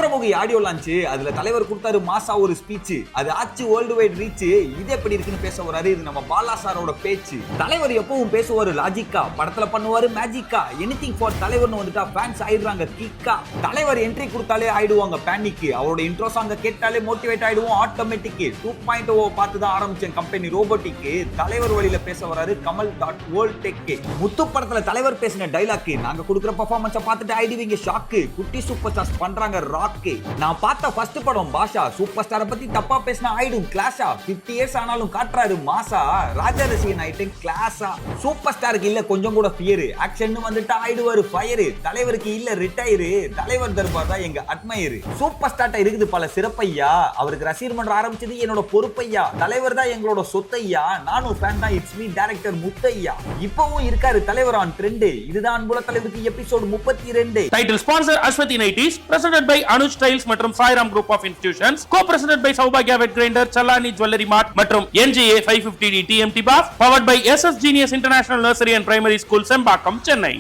Chandramukhi audio launch, அதுல தலைவர் கொடுத்தாரு மாசா ஒரு ஸ்பீச், அது ஆச்சு வேர்ல்டு வைட் ரீச். இது எப்படி இருக்குன்னு பேச வராரு. இது நம்ம பாலா சாரோட பேச்சு. தலைவர் எப்பவும் பேசுவாரு லாஜிக்கா, படத்துல பண்ணுவாரு மேஜிக்கா. எனிதிங் ஃபார் தலைவர்னு வந்துட்டா ஃபேன்ஸ் ஆயிடுறாங்க கிக்கா. தலைவர் என்ட்ரி கொடுத்தாலே ஆயிடுவாங்க பேனிக். அவரோட இன்ட்ரோ சாங்க கேட்டாலே மோட்டிவேட் ஆயிடுவோம் ஆட்டோமேட்டிக். 2.0 பார்த்து தான் ஆரம்பிச்சேன் கம்பெனி ரோபோட்டிக். தலைவர் வழியில பேச வராரு கமல் டாட் வேர்ல்ட் டெக். முத்து படத்துல தலைவர் பேசின டைலாக், நாங்க கொடுக்குற பெர்ஃபார்மன்ஸை பார்த்துட்டு ஆயிடுவீங்க ஷாக்கு. குட்டி சூப்பர் ஸ்டார்ஸ் பண்றாங்க ராக்கு. நான் பார்த்த ஃபர்ஸ்ட் படம் பாஷா, சூப்பர் ஸ்டாரை பத்தி தப்பா பேசினா ஆயிடும் கிளாஷா. 50 இயர்ஸ் ஆனாலும் காட்டுறாரு மாசா, ராஜா ரசிகன் ஆயிட்டேன் கிளாஸா. சூப்பர் ஸ்டாருக்கு இல்ல கொஞ்சம் கூட ஃபியர், ஆக்ஷன் வந்துட்டு ஆயிடுவாரு ஃபயர். தலைவருக்கு இல்ல ரிட்டையர், தலைவர் தர்பார் தான் எங்க அட்மையர். சூப்பர் ஸ்டார்ட்ட இருக்குது பல சிறப்பையா, அவருக்கு ரசிகர் மன்றம் ஆரம்பிச்சது என்னோட பொறுப்பையா. தலைவர் தான் எங்களோட சொத்தையா, நானும் ஃபேன் தான், இட்ஸ் மீ டைரக்டர் முத்தையா. இப்பவும் இருக்காரு தலைவர் ஆன் ட்ரெண்ட். இதுதான் அன்புள்ள தலைவருக்கு episode 32. Title sponsor Aswathi nighties, presented by Anuj styles மற்றும் Sairam group of institutions, co-presented by சௌபாக்யா wet grinder, Challani jewellery mart மற்றும் NGA 550D TMT bars, powered by SS Genius International Nursery and Primary School, Sembakkam, Chennai.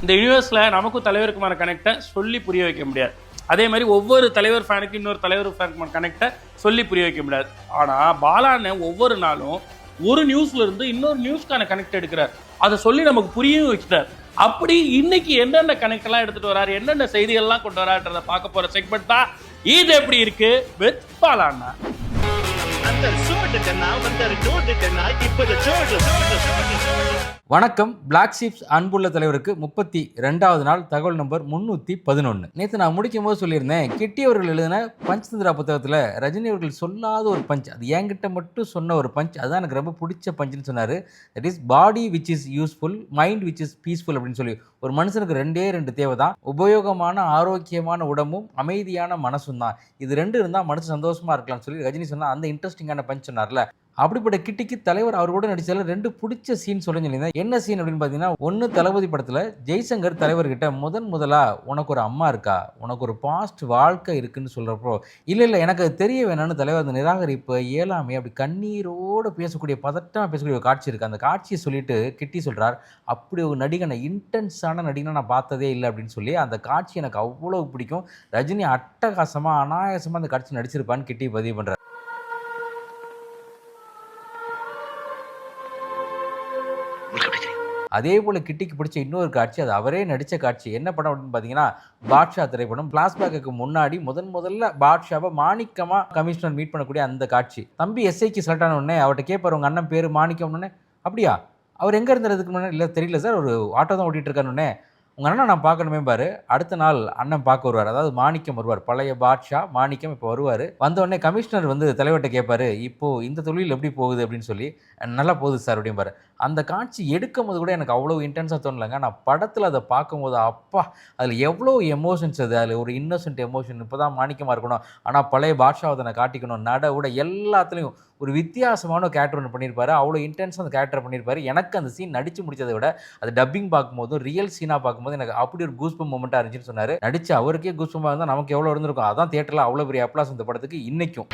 இந்த யூனிவர்ஸ்ல நமக்கும் தலைவருக்குமான கனெக்டை சொல்லி புரிய வைக்க முடியாது. அதே மாதிரி ஒவ்வொரு தலைவர் ஃபேனுக்கு இன்னொரு தலைவர் ஃபேனுக்குமான கனெக்டை சொல்லி புரிய வைக்க முடியாது. ஆனால் பாலான ஒவ்வொரு நாளும் ஒரு நியூஸ்ல இருந்து இன்னொரு நியூஸ்க்கான கனெக்ட் எடுக்கிறார். அதை சொல்லி நமக்கு புரியவும் வைக்கிறார். அப்படி இன்னைக்கு என்னென்ன கனெக்ட் எல்லாம் எடுத்துட்டு வராரு, என்னென்ன செய்திகள்லாம் கொண்டு வரான்றதை பார்க்க போற செக்மெண்ட் தான் இது. எப்படி இருக்கு வித் பாலாண்ணா. வணக்கம். பிளாக் ஷீப்ஸ் அன்புள்ள தலைவருக்கு 32வது நாள், தகவல் நம்பர் 311. நேற்று நான் முடிக்கும் போது சொல்லியிருந்தேன், கிட்டி அவர்கள் எழுதின பஞ்சதந்திரா புத்தகத்தில் ரஜினி அவர்கள் சொல்லாத ஒரு பஞ்ச், அது என்கிட்ட மட்டும் சொன்ன ஒரு பஞ்ச், அதுதான் எனக்கு ரொம்ப பிடிச்ச பஞ்சுன்னு சொன்னார். That is body which is useful, mind which is peaceful அப்படின்னு சொல்லி. ஒரு மனுஷனுக்கு ரெண்டு தேவை தான், உபயோகமான ஆரோக்கியமான உடம்பும் அமைதியான மனசும் தான். இது ரெண்டு இருந்தால் மனசு சந்தோஷமா இருக்கலாம்னு சொல்லி ரஜினி சொன்னால் அந்த இன்ட்ரெஸ்டிங்கான பஞ்ச் சொன்னார்ல. அப்படிப்பட்ட கிட்டிக்கு தலைவர் அவர் கூட நடிச்சதில் 2 பிடிச்ச சீன் சொல்லியிருந்தேன். என்ன சீன் அப்படின்னு பார்த்தீங்கன்னா, ஒன்று தளபதி படத்தில் ஜெய்சங்கர் தலைவர்கிட்ட முதலாக உனக்கு ஒரு அம்மா இருக்கா, உனக்கு ஒரு பாஸ்ட் வாழ்க்கை இருக்குன்னு சொல்கிறப்போ, இல்லை எனக்கு அது தெரிய வேணும்னு தலைவர் அந்த நிராகரிப்பு இயலாமை அப்படி கண்ணீரோடு பேசக்கூடிய பதட்டமாக பேசக்கூடிய ஒரு காட்சி இருக்குது. அந்த காட்சியை சொல்லிட்டு கிட்டி சொல்கிறார், அப்படி ஒரு நடிகனை இன்டென்ஸான நடிகனை நான் பார்த்ததே இல்லை அப்படின்னு சொல்லி. அந்த காட்சி எனக்கு அவ்வளோ பிடிக்கும். ரஜினி அட்டகாசமாக அனாயாசமாக அந்த காட்சி நடிச்சிருப்பான்னு கிட்டி பதிவு பண்ணுறார். அதே போல் கிட்டிக்கு பிடிச்ச இன்னொரு காட்சி, அது அவரே நடித்த காட்சி. என்ன படம் அப்படின்னு பார்த்தீங்கன்னா, பாட்ஷா திரைப்படம். பிளாஷ்பேக்கு முன்னாடி முதல்ல பாட்ஷாவை மாணிக்கமாக கமிஷனர் மீட் பண்ணக்கூடிய அந்த காட்சி. தம்பி எஸ்ஐக்கு செலக்ட் ஆன உடனே அவர்கிட்ட கேட்பார், உங்கள் அண்ணன் பேர் மாணிக்கம்னு. அப்படியா, அவர் எங்கே இருந்ததுக்கு முன்னாடி இல்லை தெரியல சார், ஒரு ஆட்டோ தான் ஓட்டிகிட்டு இருக்காருன்னு. உங்கள் அண்ணன் நான் பார்க்கணுமே பாரு. அடுத்த நாள் அண்ணன் பார்க்க வருவார், அதாவது மாணிக்கம் வருவார். பழைய பாட்ஷா மாணிக்கம் இப்போ வருவார். வந்தோடனே கமிஷனர் தலைவர்கிட்ட கேட்பார், இப்போது இந்த தொழில் எப்படி போகுது அப்படின்னு சொல்லி. நல்லா போகுது சார் அப்படிம்பாரு. அந்த காட்சி எடுக்கும் போது கூட எனக்கு அவ்வளோ இன்டென்ஸாக தோணலைங்க. நான் படத்தில் அதை பார்க்கும்போது அப்பா, அதில் எவ்வளோ எமோஷன்ஸ், அதில் ஒரு இன்னோசன்ட் எமோஷன். இப்போ தான் மாணிக்கமாக இருக்கணும், ஆனால் பழைய பாட்ஷாவை அதை காட்டிக்கணும், விட எல்லாத்துலேயும் ஒரு வித்தியாசமான கேரக்டர் ஒன்று பண்ணியிருப்பாரு. அவ்வளோ இன்டென்ஸாக அந்த கேரக்டர் பண்ணியிருப்பாரு. எனக்கு அந்த சீன் நடித்து முடிச்சதை விட அது டப்பிங் பார்க்கும்போதும் ரியல் சீனாக பார்க்கும்போது எனக்கு அப்படி ஒரு கூஸ்பம் மூமெண்ட்டாக இருந்துச்சுன்னு சொன்னார். நடித்து அவருக்கே கூஸ்பமாக இருந்தால் நமக்கு எவ்வளோ இருந்திருக்கும். அதான் தியேட்டரில் அவ்வளோ பெரிய அப்ளாஸ் இந்த படத்துக்கு இன்றைக்கும்.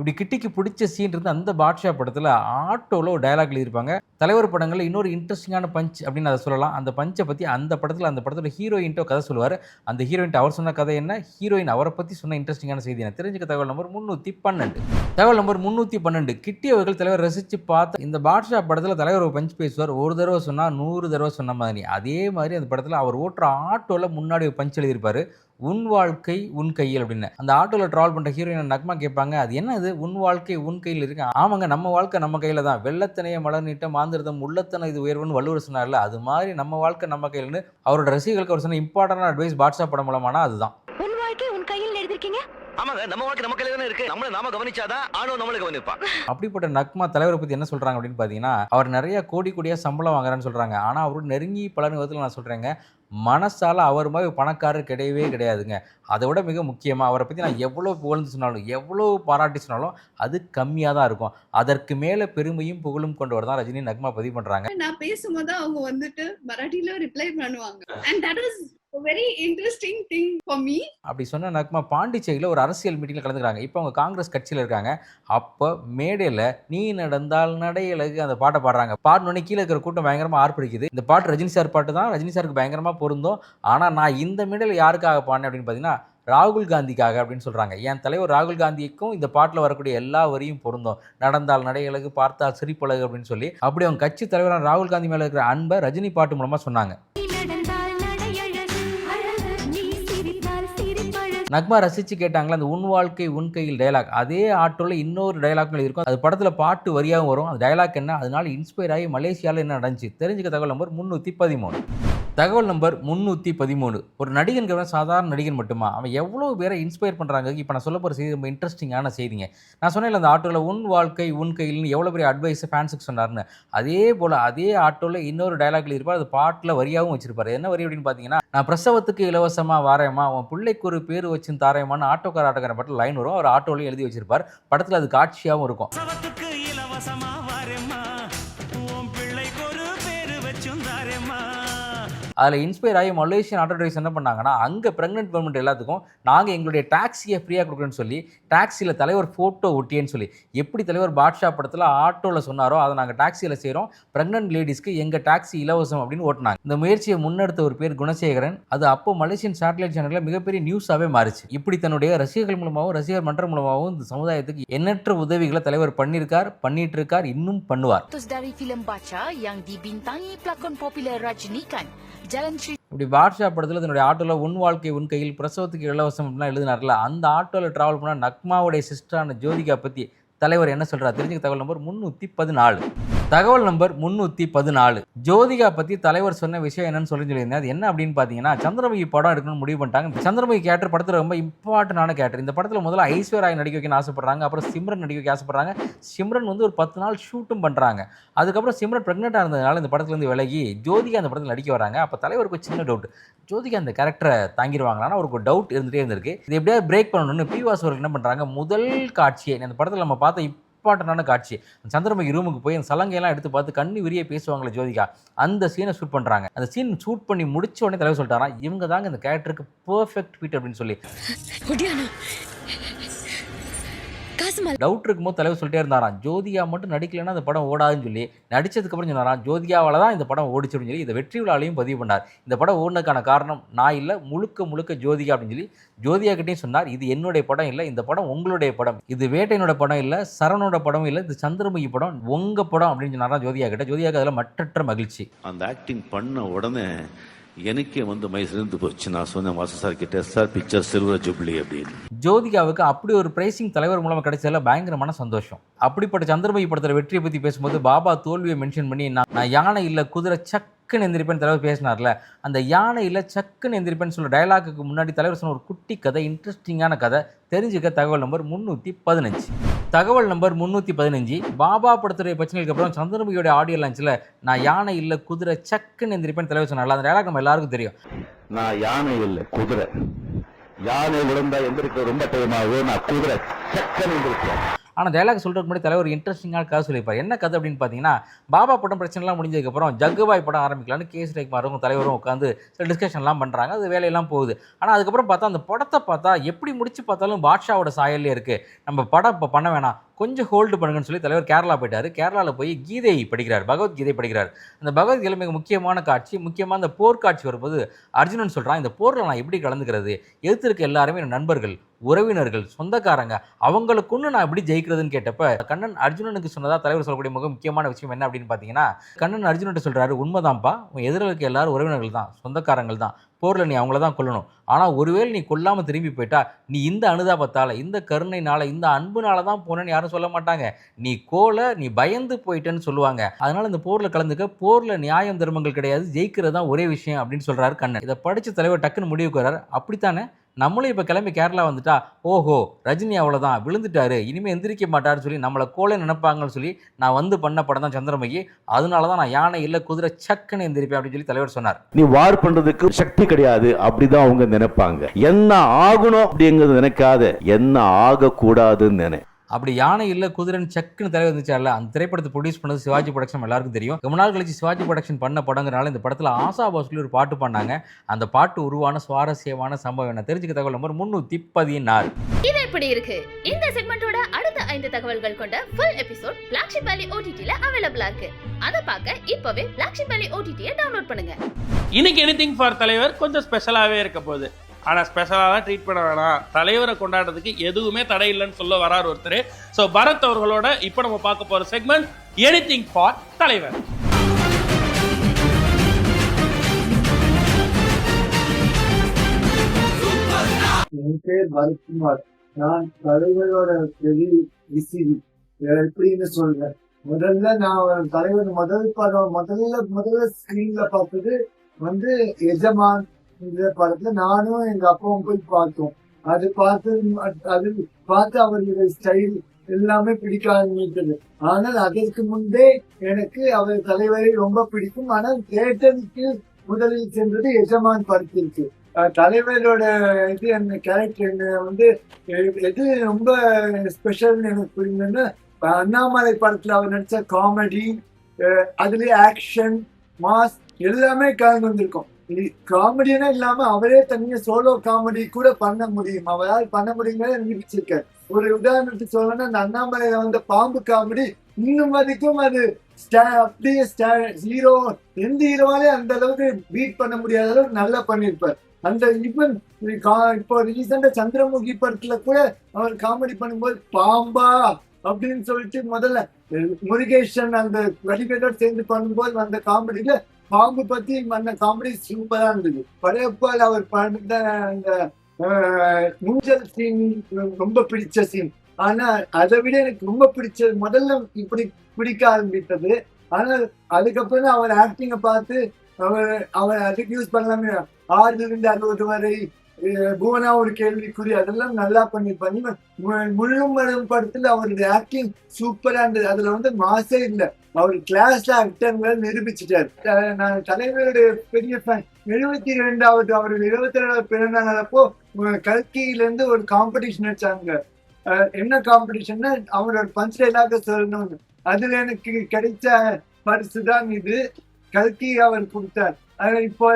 இப்படி கிட்டிக்கு பிடிச்ச சீன் இருந்து அந்த பாட்ஷா படத்தில் ஆட்டோவில் ஒரு டயலாக் எழுதியிருப்பாங்க. தலைவர் படங்களில் இன்னொரு இன்ட்ரெஸ்டிங்கான பஞ்ச் அப்படின்னு அதை சொல்லலாம். அந்த பஞ்சை பற்றி அந்த படத்தில் ஹீரோயின்ட்டோ கதை சொல்லுவார். அந்த ஹீரோயின்ட்டு அவர் சொன்ன கதை என்ன, ஹீரோயின் அவரை பற்றி சொன்ன இன்ட்ரெஸ்டிங்கான செய்தி என்ன, தெரிஞ்சுக்க தகவல் நம்பர் 312. தகவல் நம்பர் 312. கிட்டி அவர்கள் தலைவர் ரசித்து பார்த்து இந்த பாட்ஷா படத்தில் தலைவர் ஒரு பஞ்ச் பேசுவார். ஒரு தடவை சொன்னால் 100 தடவை சொன்ன மாதிரி. அதே மாதிரி அந்த படத்தில் அவர் ஓட்டுற ஆட்டோவில் முன்னாடி ஒரு பஞ்ச் எழுதியிருப்பார், உன் வாழ்க்கை உன் கையில் அப்படின்னு. அந்த ஆட்டோவில் ட்ராவல் பண்ணுற ஹீரோயின் நக்மா கேட்பாங்க, அது என்ன அது உன் வாழ்க்கை உன் கையில் இருக்கு. ஆமாங்க, நம்ம வாழ்க்கை நம்ம கையில் தான். வெள்ளத்தனைய மலர் நீட்ட மாந்திரதம் உள்ளத்தனை இது உயர்வுன்னு வள்ளுவர் சொன்னார்ல, அது மாதிரி நம்ம வாழ்க்கை நம்ம கையில்னு அவரோட ரசிகர்களுக்கு அவர் சொன்ன இம்பார்ட்டன்டான அட்வைஸ் பாட்ஷா படம் மூலமான அதுதான். உன் வாழ்க்கை உன் கையில் எழுதிருக்கீங்க. ஆமாங்க, நம்ம வாழ்க்கை நம்ம கையில தானே இருக்கு. நாம கவனிச்சாதான் ஆனோ நம்மள கவனிப்பான். அப்படிப்பட்ட நக்மா தலைவரை பத்தி என்ன சொல்றாங்க அப்படின்னு பாத்தீங்கன்னா, அவர் நிறைய கோடியா சம்பளம் வாங்குறான்னு சொல்றாங்க. ஆனா அவரோட நெருங்கி பல விதத்துல நான் சொல்றேங்க, மனசால அவர் மாதிரி பணக்காரர் கிடையவே கிடையாதுங்க. அதை விட மிக முக்கியமாக அவரை பற்றி நான் எவ்வளோ புகழ்ந்து சொன்னாலும் எவ்வளோ பாராட்டி சொன்னாலும் அது கம்மியாக தான் இருக்கும். அதற்கு மேலே பெருமையும் புகழும் கொண்டவர் தான் ரஜினி நக்மா பதிவு பண்ணுறாங்க. நான் பேசும்போது அவங்க மராட்டியில ரிப்ளை பண்ணுவாங்க. And that is a very interesting thing for me. அப்படி சொன்ன நக்மா பாண்டிச்சேரியில் ஒரு அரசியல் மீட்டிங்கில் கலந்துக்கிறாங்க. இப்போ அவங்க காங்கிரஸ் கட்சியில் இருக்காங்க. அப்போ மேடையில் நீ நடந்தால் நடையழகு அந்த பாட்டை பாடுறாங்க. பாடணுன்னே கீழே இருக்கிற கூட்டம் பயங்கரமாக ஆர்ப்பரிக்குது. இந்த பாட்டு ரஜினி சார் பாட்டு தான், ரஜினி சாருக்கு பயங்கரமாக பொருந்தும். ஆனால் நான் இந்த மேடையில் யாருக்காக பாடினேன் அப்படின்னு பார்த்தீங்கன்னா ராகுல் காந்திக்காக அப்படின்னு சொல்கிறாங்க. என் தலைவர் ராகுல் காந்திக்கும் இந்த பாட்டில் வரக்கூடிய எல்லா வரியும் பொருந்தும். நடந்தால் நடையழகு, பார்த்தால் சிரிப்பழகு அப்படின்னு சொல்லி அப்படி அவங்க கட்சி தலைவரான ராகுல் காந்தி மேலே இருக்கிற அன்பை ரஜினி பாட்டு மூலமாக சொன்னாங்க. நக்மா ரசிச்சு கேட்டாங்களா அந்த உன் வாழ்க்கை உன் கையில் டயலாக். அதே ஆட்டோவில் இன்னொரு டயலாக்கள் இருக்கும். அது படத்தில் பாட்டு வரியாகவும் வரும். அது டயலாக் என்ன, அதனால இன்ஸ்பயர் ஆகி மலேசியாவில் என்ன நடந்துச்சு தெரிஞ்சுக்க தகவல் நம்பர் 313. தகவல் நம்பர் 313. ஒரு நடிகன் சாதாரண நடிகன் மட்டுமா, அவன் எவ்வளோ பேரை இன்ஸ்பயர் பண்ணுறாங்க. இப்போ நான் சொல்ல போகிற செய்தி ரொம்ப இன்ட்ரெஸ்டிங்கான செய்திங்க. நான் சொன்னேன் அந்த ஆட்டோவில் உன் வாழ்க்கை உன் கையில்னு எவ்வளோ பெரிய அட்வைஸை ஃபேன்ஸுக்கு சொன்னார்னு. அதே போல் அதே ஆட்டோவில் இன்னொரு டயலாக்ல இருப்பார். அது பாட்டில் வரியாகவும் வச்சிருப்பார். என்ன வரி அப்படின்னு பார்த்தீங்கன்னா, நான் பிரசவத்துக்கு இலவசமாக வாரேம்மா, உன் பிள்ளைக்கு ஒரு பேர் வச்சு தாரேம்மான்னு ஆட்டோக்கார பாட்டில் லைன் வரும். அவர் ஆட்டோலையும் எழுதி வச்சிருப்பார். படத்தில் அது காட்சியாகவும் இருக்கும். அதில் இன்ஸ்பயர் ஆகி மலேசியன் ஆட்டோ டிரைவர்ஸ் என்ன பண்ணாங்கன்னா, அங்கே ப்ரெக்னென்ட் பெர்மெண்ட் எல்லாத்துக்கும் நாங்கள் எங்களுடைய டாக்ஸியை ஃப்ரீயாக கொடுக்குறேன்னு சொல்லி டாக்ஸியில் தலைவர் ஃபோட்டோ ஒட்டியேன்னு சொல்லி எப்படி தலைவர் பாட்ஷா படத்தில் ஆட்டோவில் சொன்னாரோ அதை நாங்கள் டாக்ஸியில் செய்கிறோம், ப்ரெக்னென்ட் லேடிஸ்க்கு எங்கள் டாக்ஸி இலவசம் அப்படின்னு ஓட்டினாங்க. இந்த முயற்சியை முன்னெடுத்த ஒரு பேர் குணசேகரன். அது அப்போ மலேசியன் சேட்டலைட் சேனலில் மிகப்பெரிய நியூஸாகவே மாறிச்சு. இப்படி தன்னுடைய ரசிகர்கள் மூலமாகவும் ரசிகர் மன்றம் மூலமாகவும் இந்த சமுதாயத்துக்கு எண்ணற்ற உதவிகளை தலைவர் பண்ணிட்டு இருக்கார், இன்னும் பண்ணுவார். Dari filem Baca yang dibintangi pelakon popular Rajinikan. இப்படி பாட்ஷா படத்தில் தன்னுடைய ஆட்டோவில் உன் வாழ்க்கை உன் கையில் பிரசவத்துக்கு இலவசம் அப்படிலாம் எழுதினார்ல, அந்த ஆட்டோவில் ட்ராவல் பண்ணால் நக்மாவுடைய சிஸ்டரான ஜோதிகா பற்றி தலைவர் என்ன சொல்கிறார் தெரிஞ்சுக்க தகவல் நம்பர் 314. தகவல் நம்பர் 314. ஜோதிகா பற்றி தலைவர் சொன்ன விஷயம் என்னன்னு சொல்லியிருந்தேன். அது என்ன அப்படின்னு பார்த்தீங்கன்னா, சந்திரமுகி படம் எடுக்கணும்னு முடிவு பண்ணிட்டாங்க. சந்திரமுகி கேரக்டர் படத்தில் ரொம்ப இம்பார்ட்டன்டான கேரக்டர். இந்த படத்தில் முதல்ல ஐஸ்வர்யா நடிக்க வைக்கணும்னு ஆசைப்படுறாங்க. அப்புறம் சிம்ரன் நடிக்க வைக்க ஆசைப்படுறாங்க. சிம்ரன் வந்து ஒரு 10 நாள் ஷூட்டும் பண்ணுறாங்க. அதுக்கப்புறம் சிம்ரன் ப்ரெக்னெண்ட்டாக இருந்ததுனால இந்த படத்துலேருந்து விலகி ஜோதிகா அந்த படத்தில் நடிக்க வராங்க. அப்போ தலைவருக்கு சின்ன டவுட், ஜோதிகா அந்த கேரக்டரை தாங்கிடுவாங்களான்னு அவருக்கு ஒரு டவுட் இருந்துகிட்டே இருந்திருக்கு. இது எப்படியாவது பிரேக் பண்ணணும்னு பிவாஸ் அவர்கள் என்ன பண்ணுறாங்க, முதல் காட்சியை அந்த படத்தில் நம்ம பார்த்த இம்பார்ட்டன்டான காட்சி, சந்திரமுகி ரூமுக்கு போய் அந்த சலங்கையெல்லாம் எடுத்து பார்த்து கண்ணு விரிய பேசுவாங்களே ஜோதிகா, அந்த சீனை ஷூட் பண்ணுறாங்க. அந்த சீன் ஷூட் பண்ணி முடிச்ச உடனே தலைவர் சொல்லிட்டாரா, இவங்க தாங்க இந்த கேரக்டருக்கு பெர்ஃபெக்ட் ஃபிட் அப்படின்னு சொல்லி. டவுட் இருக்கும்போது தலைவர் சொல்லிட்டே இருந்தாராம், ஜோதிகா மட்டும் நடிக்கலைன்னா அந்த படம் ஓடாதுன்னு சொல்லி. நடிச்சதுக்கப்புறம் சொன்னாராம், ஜோதிகாவால் தான் இந்த படம் ஓடிச்சு அப்படின்னு சொல்லி. இந்த வெற்றி விழாலையும் பதிவு பண்ணார். இந்த படம் ஓடினதுக்கான காரணம் நான் இல்லை, முழுக்க ஜோதிகா அப்படின்னு சொல்லி ஜோதிகா கிட்டையும் சொன்னார், இது என்னுடைய படம் இல்லை, இந்த படம் உங்களுடைய படம், இது வேட்டையனோட படம் இல்லை, சரணோட படம் இல்லை, இது சந்திரமுகி படம், உங்க படம் அப்படின்னு சொன்னாரா ஜோதிகா கிட்ட. ஜோதிகாக்கு அதில் மற்றற்ற மகிழ்ச்சி. அந்த ஆக்டிங் பண்ண உடனே எனக்கே வந்து மைசிலிருந்து போச்சு. நான் சொன்ன வாசு சார் கிட்ட, சார் பிக்சர் சில்வர் ஜூப்ளி அப்படின்னு. ஜோதிகாவுக்கு அப்படி ஒரு பிரைசிங் தலைவர் மூலமாக கிடைச்சதுல பயங்கரமான சந்தோஷம். அப்படிப்பட்ட சந்திரமுகி படத்தில் வெற்றியை பற்றி பேசும்போது பாபா தோல்வியை மென்ஷன் பண்ணி, நான் யானை இல்லை குதிரை சக்குன்னு எந்திரிப்பேன் தலைவர் பேசினார்ல, அந்த யானை இல்லை சக்குன்னு எந்திரிப்பேன்னு சொல்ல டயலாக்கு முன்னாடி தலைவர் சொன்ன ஒரு குட்டி கதை, இன்ட்ரெஸ்டிங்கான கதை. தெரிஞ்சுக்க தகவல் நம்பர் 315. தகவல் நம்பர் 315. பாபா படத்துடைய பிரச்சனைக்கு அப்புறம் சந்திரமுகியோட ஆடியோ லான்ச்சில் நான் யானை இல்லை குதிரை சக்குன்னு எந்திரிப்பேன்னு தலைவர் சொன்னார்ல, அந்த டயலாக் நம்ம எல்லாருக்கும் தெரியும். நான் யானை இல்லை குதிரை, யானை விழுந்தா எந்திரிக்க ரொம்ப டைம் ஆகும், நான் குதிரை சக்குன்னு எந்திரிப்பேன். ஆனால் டயலாக் சொல்கிறதுக்கு முன்னாடி தலைவர் இன்ட்ரெஸ்டிங்கான கதை சொல்லியிருப்பார். என்ன கதை அப்படின்னு பார்த்தீங்கன்னா, பாபா படம் பிரச்சனைலாம் முடிஞ்சதுக்கப்புறம் ஜக்குபாய் படம் ஆரம்பிக்கலான்னு கேஸ் ரவிக்குமாரும் தலைவரும் உட்காந்து சில டிஸ்கஷன்லாம் பண்ணுறாங்க. அது வேலையெல்லாம் போகுது. ஆனால் அதுக்கப்புறம் பார்த்தா அந்த படத்தை பார்த்தா எப்படி முடிச்சு பார்த்தாலும் பாட்ஷாவோட சாயல்லே இருக்குது. நம்ம படம் இப்போ பண்ண வேணாம், கொஞ்சம் ஹோல்டு பண்ணுங்கன்னு சொல்லி தலைவர் கேரளா போயிட்டார். கேரளாவில் போய் கீதை படிக்கிறார், பகவத்கீதை படிக்கிறார். அந்த பகவத்கீதை மிக முக்கியமான காட்சி, முக்கியமாக அந்த போர்க்காட்சி வரும்போது அர்ஜுனன் சொல்கிறான், இந்த போரில் நான் எப்படி கலந்துக்கிறது, எதிர்த்திருக்க எல்லாருமே என் நண்பர்கள், உறவினர்கள், சொந்தக்காரங்க, அவங்களுக்குன்னு நான் எப்படி ஜெயிக்கிறதுன்னு கேட்டப்ப கண்ணன் அர்ஜுனனுக்கு சொன்னதா தலைவர் சொல்லக்கூடிய மிக முக்கியமான விஷயம் என்ன அப்படின்னு பார்த்தீங்கன்னா, கண்ணன் அர்ஜுனன்ட்ட சொல்கிறாரு, உண்மைதான்ப்பா, உன் எதிர்க்க எல்லாரும் உறவினர்கள் தான், சொந்தக்காரங்கள் தான், போரில் நீ அவங்கள தான் கொல்லணும். ஆனால் ஒருவேளை நீ கொல்லாமல் திரும்பி போயிட்டா நீ இந்த அனுதாபத்தால், இந்த கருணைனால, இந்த அன்புனால தான் போனேன்னு யாரும் சொல்ல மாட்டாங்க, நீ நீ பயந்து போயிட்டேன்னு சொல்லுவாங்க. அதனால இந்த போரில் கலந்துக்க, போரில் நியாயம் தர்மங்கள் கிடையாது, ஜெயிக்கிறது தான் ஒரே விஷயம் அப்படின்னு சொல்கிறாரு கண்ணன். இதை படித்த தலைவர் டக்குன்னு முடிவுக்கு வர்றாரு, அப்படித்தானே நம்மளும் இப்போ கிளம்பி கேரளா வந்துட்டா, ஓஹோ ரஜினி அவ்வளோதான் விழுந்துட்டாரு, இனிமேல் எந்திரிக்க மாட்டாருன்னு சொல்லி நம்மளை கோலை நினைப்பாங்கன்னு சொல்லி நான் வந்து பண்ண படம் தான் சந்திரமுகி. அதனால தான் நான் யானை இல்லை குதிரை சக்குன்னு எந்திரிப்பேன் அப்படின்னு சொல்லி தலைவர் சொன்னார். நீ வார் பண்றதுக்கு சக்தி கிடையாது அப்படிதான் அவங்க நினைப்பாங்க. என்ன ஆகணும் அப்படிங்கிறது நினைக்காத, என்ன ஆகக்கூடாதுன்னு நினை. அப்படி யானை இல்லை குதிரைன்னு சக்குன்னு தலைவர் இருந்துச்சால, அந்த திரைப்படத்தை ப்ரொடியூஸ் பண்ணது சிவாஜி ப்ரொடக்ஷன் எல்லாருக்கும் தெரியும். ரொம்ப நாள் கழிச்சு சிவாஜி ப்ரொடக்ஷன் பண்ண படங்கிறனால இந்த படத்தில் ஆசா பாஸ்லி ஒரு பாட்டு பண்ணாங்க. அந்த பாட்டு உருவான சுவாரஸ்யமான சம்பவம் என்ன தெரிஞ்சுக்க தகவல் நம்பர் 316. இது எப்படி இருக்கு? இந்த செக்மெண்டோட அடுத்த 5 தகவல்கள் கொண்ட ஃபுல் எபிசோட் Flagship Valley OTT-ல அவைலபிளா இருக்கு. அத பார்க்க இப்பவே Flagship Valley OTT-யை டவுன்லோட் பண்ணுங்க. இன்னைக்கு எனிதிங் ஃபார் தலைவர் கொஞ்சம் ஸ்பெஷலாகவே இருக்க போகுது. ஆனால் ஸ்பெஷலாக ட்ரீட் பண்ண வேணாம், தலைவரை கொண்டாடுறதுக்கு எதுவுமே தடை இல்லைன்னு சொல்ல வரார் ஒருத்தர். ஸோ பரத் அவர்களோட இப்போ நம்ம பார்க்க போகிற செக்மெண்ட் எனிதிங் ஃபார் தலைவர். என் பேர் பரத்குமார். நான் தலைவரோட எப்படின்னு சொல்றேன். முதல்ல நான் தலைவர் முதல் படம் முதல்ல ஸ்கிரீன்ல பார்த்தது வந்து எஜமான். இந்த படத்துல நானும் எங்க அப்பாவும் போய் பார்த்தோம். அது பார்த்து அவருடைய ஸ்டைல் எல்லாமே பிடிக்க ஆரம்பித்தது. ஆனால் அதற்கு முன்பே எனக்கு அவர் தலைவரை ரொம்ப பிடிக்கும். ஆனால் தேட்டருக்கு முதலில் சென்றது எஜமான் படத்திற்கு. தலைவரோட இது அந்த கேரக்டர் வந்து எது ரொம்ப ஸ்பெஷல்னு எனக்கு புரியுதுன்னா, அண்ணாமலை படத்துல அவர் நடிச்ச காமெடி, அதுலயே ஆக்ஷன், மாஸ் எல்லாமே கலந்து வந்திருக்கும். காமெடினா இல்லாம அவரே தனியா சோலோ காமெடி கூட பண்ண முடியும். அவரால் பண்ண முடியுங்கிறத நிரூபிச்சிருக்காரு. ஒரு உதாரணத்துக்கு சொல்லணும்னா, அந்த அண்ணாமலையில வந்த பாம்பு காமெடி இன்னும் வரைக்கும் அது அப்படியே ஹீரோ எந்த ஹீரோவாலே அந்த அளவுக்கு பீட் பண்ண முடியாத அளவுக்கு நல்லா பண்ணியிருப்பார். அந்த ஈவன் இப்போ ரீசெண்டா சந்திரமுகி படத்துல கூட அவர் காமெடி பண்ணும்போது பாம்பா அப்படின்னு சொல்லிட்டு முதல்ல முருகேசன் அந்த வடிவேலோட சேர்ந்து பண்ணும்போது அந்த காமெடியில பாம்பு பத்தி அந்த காமெடி சூப்பரா இருந்தது. படையப்பால் அவர் பண்ண அந்த மூஞ்சல் சீன் ரொம்ப பிடிச்ச சீன். ஆனா அதை விட எனக்கு ரொம்ப பிடிச்சது முதல்ல இப்படி பிடிக்க ஆரம்பித்தது. ஆனால் அதுக்கப்புறம் தான் அவர் ஆக்டிங்கை பார்த்து அவர் அதுக்கு யூஸ் பண்ணலாமே. 6-60 வரை புவனா ஒரு கேள்விக்குறி அதெல்லாம் நல்லா பண்ணி முள்ளும் மரம் படத்துல அவருடைய ஆக்டிங் சூப்பரா இருந்தது. அதுல வந்து மாசே இல்லை. அவர் கிளாஸ்ல ஆக்டர்களை நிரூபிச்சுட்டாரு. நான் தலைவருடைய பெரிய ஃபேன். 72வது அவருடைய 22வது பிறந்த நாளப்போ கல்கியில இருந்து ஒரு காம்படிஷன் வச்சாங்க. என்ன காம்படிஷன்னா அவரோட பஞ்ச் டைலாக சொல்லணும்னு. அதுல எனக்கு கிடைச்ச பரிசு தான் இது. கல்கி அவர் கொடுத்தார். இப்போ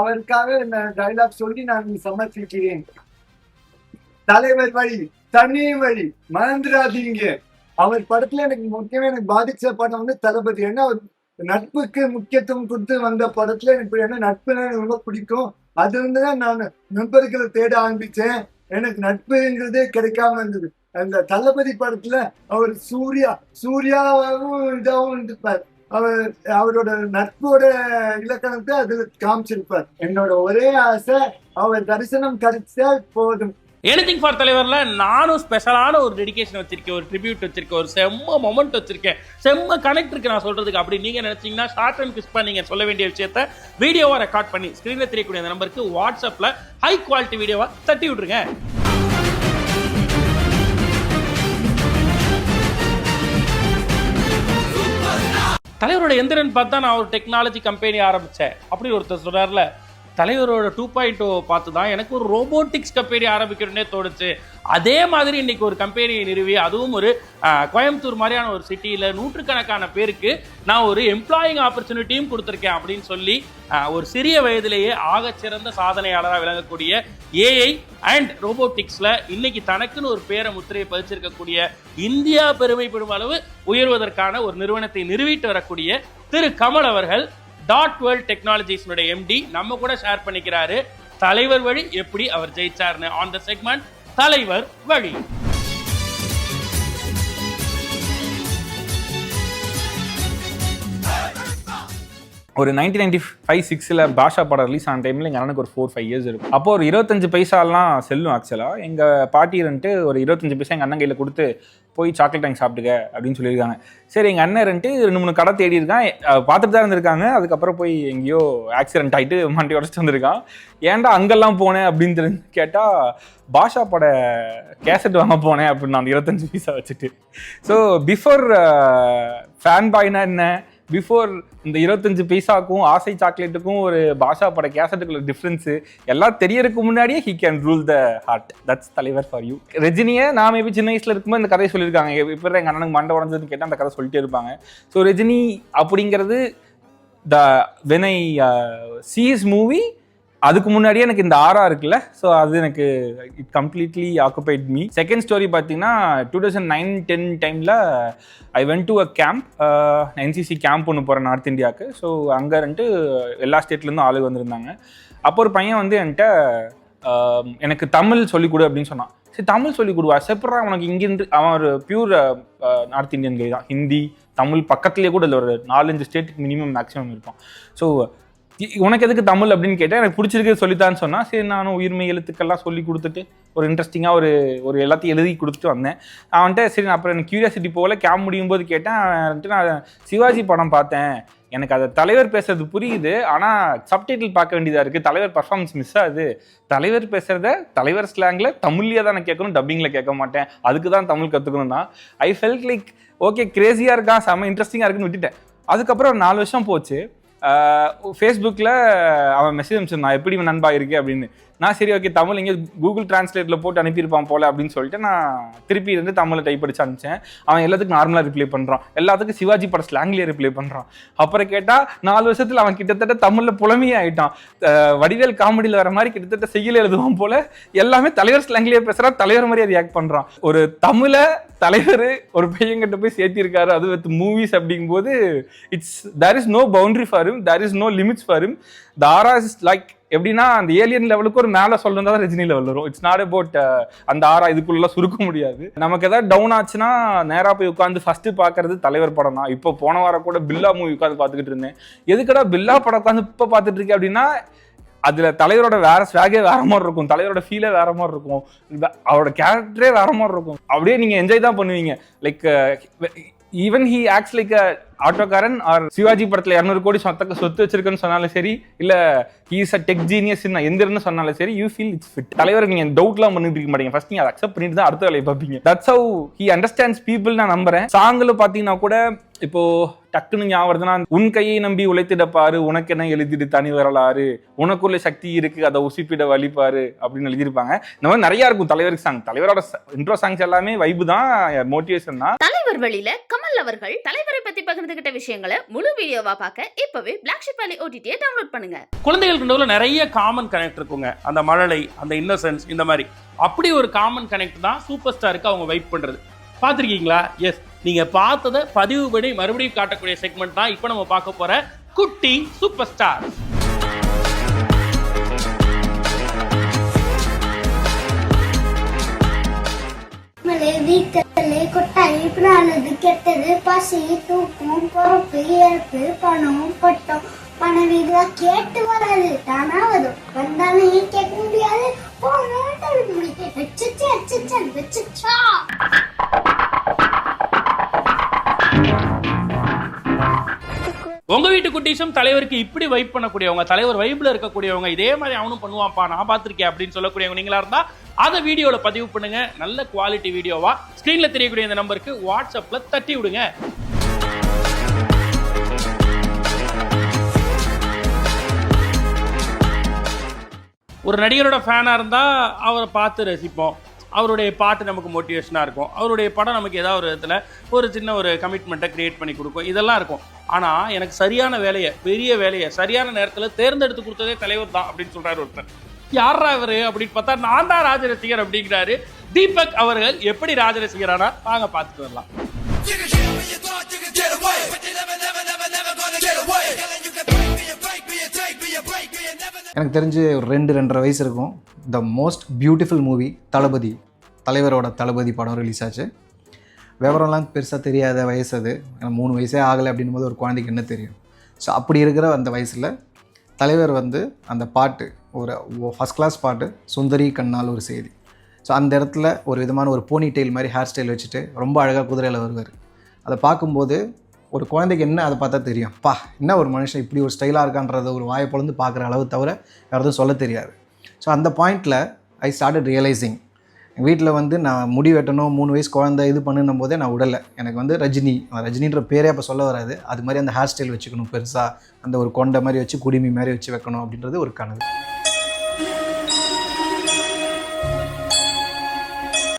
அவருக்காக டைலாக் சொல்லி நான் சமர்ப்பிக்கிறேன். தலைவர் வழி தனி வழி மறந்துடாதீங்க. அவர் படத்துல எனக்கு முக்கியமா எனக்கு பாதிச்ச படம் வந்து தளபதி. ஏன்னா நட்புக்கு முக்கியத்துவம் கொடுத்து வந்த படத்துல எனக்கு என்ன நட்புனா எனக்கு ரொம்ப பிடிக்கும். அது வந்துதான் நான் நண்பர்களை தேட ஆரம்பிச்சேன். எனக்கு நட்புங்கிறதே கிடைக்காம இருந்தது. அந்த தளபதி படத்துல அவர் சூர்யாவும் இதாகவும் இருந்திருப்பார். அவரோட நட்போட இலக்கணத்தை அதுல காமிச்சிருப்பார். என்னோட ஒரே ஆசை அவர் தரிசனம் கிடைச்சா போதும். எனிதிங் ஃபார் தலைவர்ல நானும் ஸ்பெஷலான ஒரு டெடிகேஷன் வச்சிருக்கேன், ஒரு ட்ரிபியூட் வச்சிருக்கேன், ஒரு செம்ம மொமெண்ட் வச்சிருக்கேன், செம்ம கனெக்ட் இருக்கு நான் சொல்றதுக்கு. அப்படி நீங்க நினைச்சீங்கன்னா ஷார்ட் அண்ட் கிறிஸ்பா நீங்க சொல்ல வேண்டிய விஷயத்த வீடியோவா ரெக்கார்ட் பண்ணி ஸ்கிரீன்ல தெரியக்கூடிய அந்த நம்பருக்கு வாட்ஸ்அப்ல ஹை குவாலிட்டி வீடியோவா தட்டி விட்டுருங்க. தலைவரோட எந்திரன் பார்த்தா நான் ஒரு டெக்னாலஜி கம்பெனி ஆரம்பித்தேன் அப்படி ஒருத்தர் சொல்கிறார்ல, தலைவரோட 2.0 பார்த்து தான் எனக்கு ஒரு ரோபோட்டிக்ஸ் கம்பெனி ஆரம்பிக்கணுன்னே தோணுச்சு. அதே மாதிரி இன்னைக்கு ஒரு கம்பெனியை நிறுவி, அதுவும் ஒரு கோயம்புத்தூர் மாதிரியான ஒரு சிட்டியில் நூற்றுக்கணக்கான பேருக்கு நான் ஒரு எம்ப்ளாயிங் ஆப்பர்ச்சுனிட்டியும் கொடுத்துருக்கேன் அப்படின்னு சொல்லி ஒரு சிறிய வயதிலேயே ஆகச்சிறந்த சாதனையாளராக விளங்கக்கூடிய ஏஐ அண்ட் ரோபோட்டிக்ஸில் இன்னைக்கு தனக்குன்னு ஒரு பேரை முத்திரையை பதிச்சிருக்கக்கூடிய, இந்தியா பெருமைப்படும் அளவு உயர்வதற்கான ஒரு நிறுவனத்தை நிறுவிட்டு வரக்கூடிய திரு கமல் அவர்கள் டாட் வேர்ல்ட் டெக்னாலஜிஸ்னுடைய எம்டி நம்ம கூட ஷேர் பண்ணிக்கிறாரு தலைவர் வழி எப்படி அவர் ஜெயிச்சார்னு. ஆன் த செக்மெண்ட் தலைவர் வழி. ஒரு 1995-6 பாஷா படம் ரிலீஸ் ஆன டைமில் எங்கள் அண்ணனுக்கு ஒரு 4-5 இயர்ஸ் இருக்கும். அப்போ ஒரு 25 பைசாலாம் செல்லும். ஆக்சுவலாக எங்கள் பாட்டிரன்ட்டு ஒரு 25 பைசா எங்கள் அண்ணன் கையில் கொடுத்து போய் சாக்லேட் வாங்கி சாப்பிட்டுக்க அப்படின்னு சொல்லியிருக்காங்க. சரி, எங்கள் அண்ணன் 2-3 கடை தேடி இருக்கான், பார்த்துட்டு தான் இருந்திருக்காங்க. அதுக்கப்புறம் போய் எங்கேயோ ஆக்சிடென்ட் ஆகிட்டு மண்டி உடச்சிட்டு வந்திருக்கான். ஏன்டா அங்கெல்லாம் போனேன் அப்படின்னு தெரிஞ்சு கேட்டால் பாஷா பட கேசட் வாங்க போனேன் அப்படின்னு நான் 25 பைசா வச்சுட்டு. ஸோ பிஃபோர் ஃபேன் பாய்னா என்ன, பிஃபோர் இந்த 25 பைசாக்கும் ஆசை சாக்லேட்டுக்கும் ஒரு பாஷா பட கேசட்டுக்குள்ள டிஃப்ரென்ஸு எல்லாம் தெரியறதுக்கு முன்னாடியே he can rule the heart. That's தலைவர் ஃபார் யூ. ரஜினியை நான் மேபி சின்ன வயசுல இருக்கும்போது இந்த கதையை சொல்லியிருக்காங்க. இப்போ எங்கள் அண்ணனுக்கு மண்டை உடஞ்சதுன்னு கேட்டால் அந்த கதை சொல்லிட்டே இருப்பாங்க. ஸோ ரஜினி அப்படிங்கிறது when I see his movie, அதுக்கு முன்னாடியே எனக்கு இந்த ஆரா இருக்குல்ல, ஸோ அது எனக்கு it completely occupied me. Second story பார்த்தீங்கன்னா 2009-10 டைமில் I went to a camp, NCC camp ஒன்று போகிறேன் நார்த் இந்தியாவுக்கு. ஸோ அங்கே வந்துட்டு எல்லா ஸ்டேட்லேருந்தும் ஆளுங்க வந்திருந்தாங்க. அப்போ ஒரு பையன் வந்து என்கிட்ட எனக்கு தமிழ் சொல்லிக் கொடு அப்படின்னு சொன்னான். சரி தமிழ் சொல்லிக் கொடுவா, செப்பரா உனக்கு இங்கேருந்து, அவன் ஒரு பியூர் நார்த் இந்தியன் கை தான். ஹிந்தி தமிழ் பக்கத்துலேயே கூட இல்லை, ஒரு 4-5 ஸ்டேட்டுக்கு மினிமம் மேக்ஸிமம் இருக்கும். ஸோ உனக்கு எதுக்கு தமிழ் அப்படின்னு கேட்டேன். எனக்கு பிடிச்சிருக்கு சொல்லித்தான்னு சொன்னால் சரி நானும் உயிர்மை எழுத்துக்கள்லாம் சொல்லி கொடுத்துட்டு ஒரு இன்ட்ரெஸ்டிங்காக ஒரு எல்லாத்தையும் எழுதி கொடுத்துட்டு வந்தேன். அவன்கிட்ட சரி நான் அப்புறம் எனக்கு க்யூரியாசிட்டி போகல, கேம்ப் முடியும் போது கேட்டேன். அவன்ட்டு நான் சிவாஜி படம் பார்த்தேன், எனக்கு அதை தலைவர் பேசுறது புரியுது, ஆனால் சப்டைட்டில் பார்க்க வேண்டியதாக இருக்குது, தலைவர் பர்ஃபார்மன்ஸ் மிஸ் ஆகுது, தலைவர் பேசுகிறத தலைவர் ஸ்லாங்கில் தமிழ்லேயே தான் நான் கேட்கணும், டப்பிங்கில் கேட்க மாட்டேன், அதுக்கு தான் தமிழ் கற்றுக்கணும் தான். ஐ ஃபெல்ட் லைக் ஓகே கிரேசியாக இருக்கான், செம்ம இன்ட்ரெஸ்டிங்காக இருக்குன்னு விட்டுட்டேன். அதுக்கப்புறம் 4 வருஷம் போச்சு. ஃபேஸ்புக்கில் அவன் மெசேஜ் அனுப்பிச்சிருந்தான், எப்படி நண்பா இருக்கு அப்படின்னு. நான் சரி ஓகே தமிழ் இங்கே கூகுள் டிரான்ஸ்லேட்டில் போட்டு அனுப்பியிருப்பான் போல அப்படின்னு சொல்லிட்டு நான் திருப்பி இருந்து தமிழில் டைப் அடிச்சு அனுப்பிச்சேன். அவன் எல்லாத்துக்கும் நார்மலாக ரிப்ளை பண்ணுறான், எல்லாத்துக்கும் சிவாஜி பட ஸ்லாங்லேயே ரிப்ளை பண்ணுறான். அப்புறம் கேட்டால் 4 வருஷத்தில் அவன் கிட்டத்தட்ட தமிழில் புலமையே ஆகிட்டான். வடிவேல் காமெடியில் வர மாதிரி கிட்டத்தட்ட செய்யல எழுதுவான் போல, எல்லாமே தலைவர் ஸ்லாங்லேயே பேசுகிறான், தலைவர் மாதிரியே ரியாக்ட் பண்ணுறான். ஒரு தமிழை தலைவர் ஒரு பையன்கிட்ட போய் சேர்த்திருக்காரு, அது வித் மூவிஸ் அப்படிங்கும்போது there is no boundary for him, there is no limits for him. The aura is like எப்படின்னா அந்த ஏலியன் லெவலுக்கு ஒரு மேலே சொல்லணும் தான் ரஜினி லெவல் வரும். இட்ஸ் நாட் அபவுட் அந்த ஆரா இதுக்குள்ளெல்லாம் சுருக்க முடியாது. நமக்கு ஏதாவது டவுன் ஆச்சுன்னா நேராக போய் உட்காந்து ஃபஸ்ட்டு பார்க்கறது தலைவர் படம் தான். இப்போ போன வாரம் கூட பில்லா மூவி உட்காந்து பார்த்துக்கிட்டு இருந்தேன். எதுக்கடா பில்லா படம் உட்காந்து இப்போ பார்த்துட்டு இருக்கேன் அப்படின்னா, அதில் தலைவரோட வேற ஸ்வாகே வேற மாதிரி இருக்கும், தலைவரோட ஃபீலே வேற மாதிரி இருக்கும், அவரோட கேரக்டரே வேற மாதிரி இருக்கும். அப்படியே நீங்கள் என்ஜாய் தான் பண்ணுவீங்க. Like even he acts like ஆட்டோக்காரன் ஆர் சிவாஜி படத்தில் 200 கோடி சொத்து வச்சிருக்குன்னு சொன்னாலும் சரி, இல்லை he is a tech genius எந்திரன்னு சொன்னாலும் சரி, யூ ஃபீல் இட்ஸ் ஃபிட். தலைவருக்கு நீங்கள் டவுட்லாம் பண்ணிட்டு இருக்க மாட்டீங்க, ஃபர்ஸ்ட் நீங்கள் அதை அக்செப்ட் பண்ணிட்டு தான் அடுத்த வேலையை பார்ப்பீங்க. That's how he understands people நான் நம்புறேன். சாங்கில் பார்த்தீங்கன்னா கூட இப்போ டக்குன்னு ஞாபகம் வருதுன்னா, உன் கையை நம்பி உழைத்திடப்பாரு, உனக்கு என்ன எழுதிட்டு தனி வரலாறு, உனக்குள்ள சக்தி இருக்கு அதை உசிப்பிட வலிப்பாரு அப்படின்னு எழுதியிருப்பாங்க. இந்த மாதிரி நிறைய இருக்கும் தலைவருக்கு சாங். தலைவரோட இன்ட்ரோ சாங்ஸ் எல்லாமே வைப்பு தான், மோட்டிவேஷன் தான். தலைவர் வழியில கமல் அவர்கள் தலைவரை பத்தி பகிர்ந்துகிட்ட விஷயங்களை முழு வீடியோவா பார்க்க இப்பவே பிளாக் ஷிப் வேலி OTT டவுன்லோட் பண்ணுங்க. குழந்தைகளுக்கு நடுவில் நிறைய காமன் கனெக்ட் இருக்குங்க. அந்த மழலை, அந்த இன்னசென்ஸ், இந்த மாதிரி அப்படி ஒரு காமன் கனெக்ட் தான் சூப்பர் ஸ்டாருக்கு அவங்க வைப் பண்றது. பார்த்துருக்கீங்களா? எஸ், நீங்க பார்த்ததை பதிவு பண்ணி மறுபடியும் காட்டக்கூடிய செக்மெண்ட் தான் இப்போ நம்ம பார்க்க போற குட்டி சூப்பர் ஸ்டார். கொட்டாய் பிரானது கெட்டது பசி தூக்கம் பொறுப்பு இறப்பு பணம் பட்டம் பணம் இதெல்லாம் கேட்டு வராது, தானா வரும், வந்தாலும் ஏன் கேட்க முடியாது. உங்க வீட்டு குட்டீஸும் தலைவருக்கு இப்படி வைப் பண்ணக்கூடியவங்க, தலைவர் வைப்ல இருக்கக்கூடியவங்க, இதே மாதிரி அவனும் பண்ணுவான்ப்பா நான் பார்த்திருக்கேன் அப்படின்னு சொல்லக்கூடியவங்க நீங்களா இருந்தா அதை வீடியோல பதிவு பண்ணுங்க. நல்ல குவாலிட்டி வீடியோவா ஸ்கிரீன்ல தெரியக்கூடிய இந்த நம்பருக்கு வாட்ஸ்அப்ல தட்டி விடுங்க. ஒரு நடிகரோட ஃபேனா இருந்தா அவரை பார்த்து ரசிப்போம், அவருடைய பாட்டு நமக்கு மோட்டிவேஷனாக இருக்கும், அவருடைய படம் நமக்கு ஏதாவது ஒரு விதத்தில் ஒரு சின்ன ஒரு கமிட்மெண்ட்டை கிரியேட் பண்ணி கொடுக்கும், இதெல்லாம் இருக்கும். ஆனால் எனக்கு சரியான வேலையை, பெரிய வேலையை சரியான நேரத்தில் தேர்ந்தெடுத்து கொடுத்ததே தலைவர் தான் அப்படின்னு சொல்கிறாரு ஒருத்தர். யாரா இவர் அப்படின்னு பார்த்தா நான் தான் ராஜரசிகர் அப்படிங்கிறாரு. தீபக் அவர்கள் எப்படி ராஜரசிகரானா வாங்க பார்த்துட்டு வரலாம். எனக்கு தெரிஞ்சு ஒரு 2-2.5 வயசு இருக்கும். த மோஸ்ட் பியூட்டிஃபுல் மூவி தளபதி, தலைவரோட தளபதி படம் ரிலீஸ் ஆச்சு. விவரம்லாம் பெருசாக தெரியாத வயசு அது, 3 வயசே ஆகலை அப்படின்னும் போது ஒரு குழந்தைக்கு என்ன தெரியும். ஸோ அப்படி இருக்கிற அந்த வயசில் தலைவர் வந்து அந்த பாட்டு ஒரு ஃபஸ்ட் கிளாஸ் பாட்டு, சுந்தரி கண்ணால் ஒரு செய்தி. ஸோ அந்த இடத்துல ஒரு விதமான ஒரு போனி டெயில் மாதிரி ஹேர் ஸ்டைல் வச்சுட்டு ரொம்ப அழகாக குதிரையில் வருவார். அதை பார்க்கும்போது ஒரு குழந்தைக்கு என்ன அதை பார்த்தா தெரியும், பா என்ன ஒரு மனுஷன் இப்படி ஒரு ஸ்டைலாக இருக்கான்றத ஒரு வாயை பொழுது பார்க்குற அளவு தவிர வேறு எதுவும் சொல்ல தெரியாது. ஸோ அந்த பாயிண்டில் ஐ ஸ்டார்டட் ரியலைசிங் வீட்டில் வந்து நான் முடி வெட்டணும் 3 வயசு குழந்தை இது பண்ணும் போதே நான் விடலை. எனக்கு வந்து ரஜினின்ற பேரே அப்போ சொல்ல வராது. அது மாதிரி அந்த ஹேர் ஸ்டைல் வச்சுக்கணும் பெருசாக, அந்த ஒரு கொண்டை மாதிரி வச்சு குடிமி மாதிரி வச்சு வைக்கணும் அப்படின்றது ஒரு கனவு.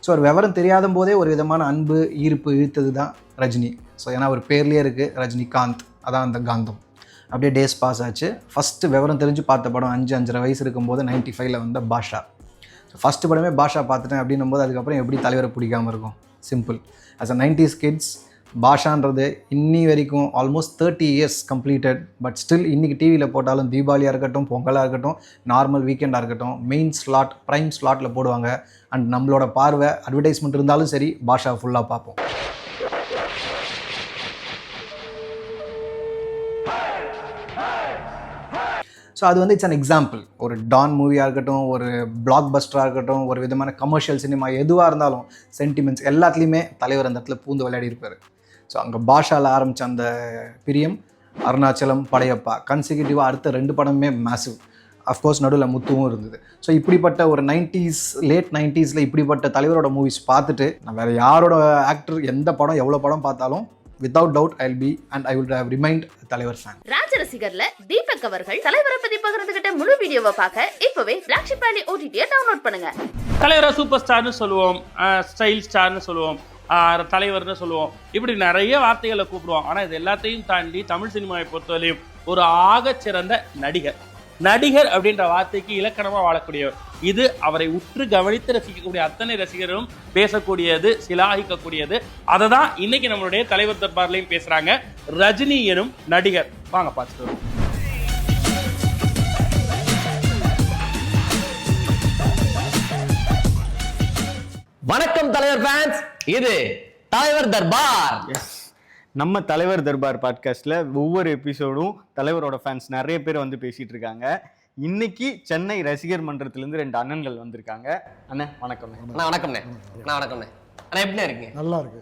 ஸோ ஒரு விவரம் தெரியாத போதே ஒரு விதமான அன்பு ஈர்ப்பு இழுத்தது தான் ரஜினி. ஸோ ஏன்னா ஒரு பேர்லேயே இருக்குது ரஜினிகாந்த், அதான் அந்த காந்தம். அப்படியே டேஸ் பாஸ் ஆச்சு. ஃபஸ்ட்டு விவரம் தெரிஞ்சு பார்த்த படம் 5-5.5 வயசு இருக்கும்போது 95ல் வந்த பாஷா. ஃபஸ்ட்டு படமே பாஷா பார்த்துட்டேன் அப்படின்னும் போது அதுக்கப்புறம் எப்படி தலைவரை பிடிக்காமல் இருக்கும்? Simple. As a 90s kids பாஷான்றது இன்னி வரைக்கும் almost 30 years completed. But still இன்றைக்கி டிவியில் போட்டாலும் தீபாவளியாக இருக்கட்டும், பொங்கலாக இருக்கட்டும், நார்மல் வீக்கெண்டாக இருக்கட்டும், மெயின் ஸ்லாட் ப்ரைம் ஸ்லாட்டில் போடுவாங்க. அண்ட் நம்மளோட பார்வை அட்வர்டைஸ்மெண்ட் இருந்தாலும் சரி பாஷா ஃபுல்லாக பார்ப்போம். ஸோ அது வந்து இட்ஸ் அன் எக்ஸாம்பிள். ஒரு டான் மூவியாக இருக்கட்டும், ஒரு பிளாக் பஸ்டராக இருக்கட்டும், ஒரு விதமான கமர்ஷியல் சினிமா எதுவாக இருந்தாலும் சென்டிமெண்ட்ஸ் எல்லாத்துலேயுமே தலைவர் அந்த இடத்துல பூந்து விளையாடி இருப்பார். ஸோ அங்கே பாஷாவில் ஆரம்பித்த அந்த பிரியம், அருணாச்சலம், படையப்பா கன்சிக்யூட்டிவாக அடுத்த 2 படமுமே மேசிவ். அஃப்கோர்ஸ் நடுவில் முத்துவும் இருந்தது. ஸோ இப்படிப்பட்ட ஒரு 90s லேட் 90ஸ்ல இப்படிப்பட்ட தலைவரோட மூவிஸ் பார்த்துட்டு நான் வேறு யாரோட ஆக்டர் எந்த படம் எவ்வளோ படம் பார்த்தாலும் without doubt I'll be and I will have remained a தலைவர் fan. ராஜ ரசிகர்ல தீபக் அவர்கள் தலைவரை பத்தி பகிர்ந்துகிட்ட முழு வீடியோவை பார்க்க இப்பவே Flagship Valley OTT டவுன்லோட் பண்ணுங்க. தலைவரை சூப்பர் ஸ்டார்னு சொல்லுவோம், ஸ்டைல் ஸ்டார்னு சொல்லுவோம், தலைவர்னு சொல்லுவோம், இப்படி நிறைய வார்த்தைகளை கூப்பிடுவோம். ஆனால் இது எல்லாத்தையும் தாண்டி தமிழ் சினிமாவை பொறுத்தவரையும் ஒரு ஆகச்சிறந்த நடிகர் அப்படின்ற வார்த்தைக்கு இலக்கணமாக வாழக்கூடியவர். இது அவரை உற்று கவனித்து ரசிக்கக்கூடிய அத்தனை ரசிகர்களும் பேசக்கூடியது, சிலாகிக்கக்கூடியது. அதை தான் இன்னைக்கு நம்மளுடைய தலைவர் தர்பார்லையும் பேசுறாங்க. ரஜினி எனும் நடிகர். வாங்க பார்த்துட்டு வருவோம். வணக்கம் தலைவர் ஃபேன்ஸ், இது தலைவர் தர்பார். நம்ம தலைவர் தர்பார் பாட்காஸ்ட்ல ஒவ்வொரு எபிசோடும் தலைவரோட ஃபேன்ஸ் நிறைய பேர் வந்து பேசிட்டு இருக்காங்க. இன்னைக்கு சென்னை ரசிகர் மன்றத்திலிருந்து 2 அண்ணன்கள் வந்திருக்காங்க. அண்ணே வணக்கம். வணக்கம்ண்ணே. வணக்கம்ண்ணே. அண்ணா எப்படி இருக்கீங்க? நல்லா இருக்கு.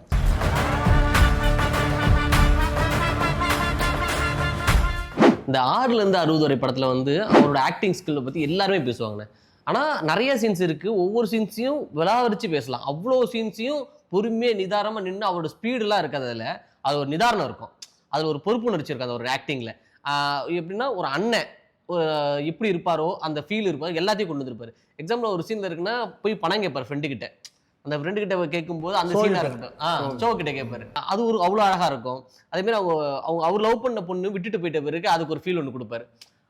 இந்த 6லேருந்து 60 வரை படத்துல வந்து அவரோட ஆக்டிங் ஸ்கில்லை பத்தி எல்லாருமே பேசுவாங்கண்ணே. ஆனா நிறைய சீன்ஸ் இருக்கு, ஒவ்வொரு சீன்ஸையும் விளாவரிச்சு பேசலாம். அவ்வளோ சீன்ஸையும் பொறுமையாக நிதானமாக நின்று அவரோட ஸ்பீடெலாம் இருக்கிறதுல அது ஒரு நிதானம் இருக்கும், அதில் ஒரு பொறுப்புணர்ச்சி இருக்கும். அந்த ஒரு ஆக்டிங்கில் எப்படின்னா ஒரு அண்ணன் எப்படி இருப்பாரோ அந்த ஃபீல் இருப்பார், எல்லாத்தையும் கொண்டு வந்துருப்பாரு. எக்ஸாம்பிள் ஒரு சீனில் இருக்குன்னா போய் பணம் கேட்பார் ஃப்ரெண்டுக்கிட்ட. அந்த ஃப்ரெண்டுக்கிட்ட கேட்கும்போது அந்த சீனாக இருக்கட்டும், ஷோ கிட்ட கேட்பாரு, அது ஒரு அவ்வளோ அழகாக இருக்கும். அதேமாதிரி அவர் லவ் பண்ண பொண்ணு விட்டுட்டு போயிட்ட பிறகு அதுக்கு ஒரு ஃபீல் ஒன்று கொடுப்பாரு,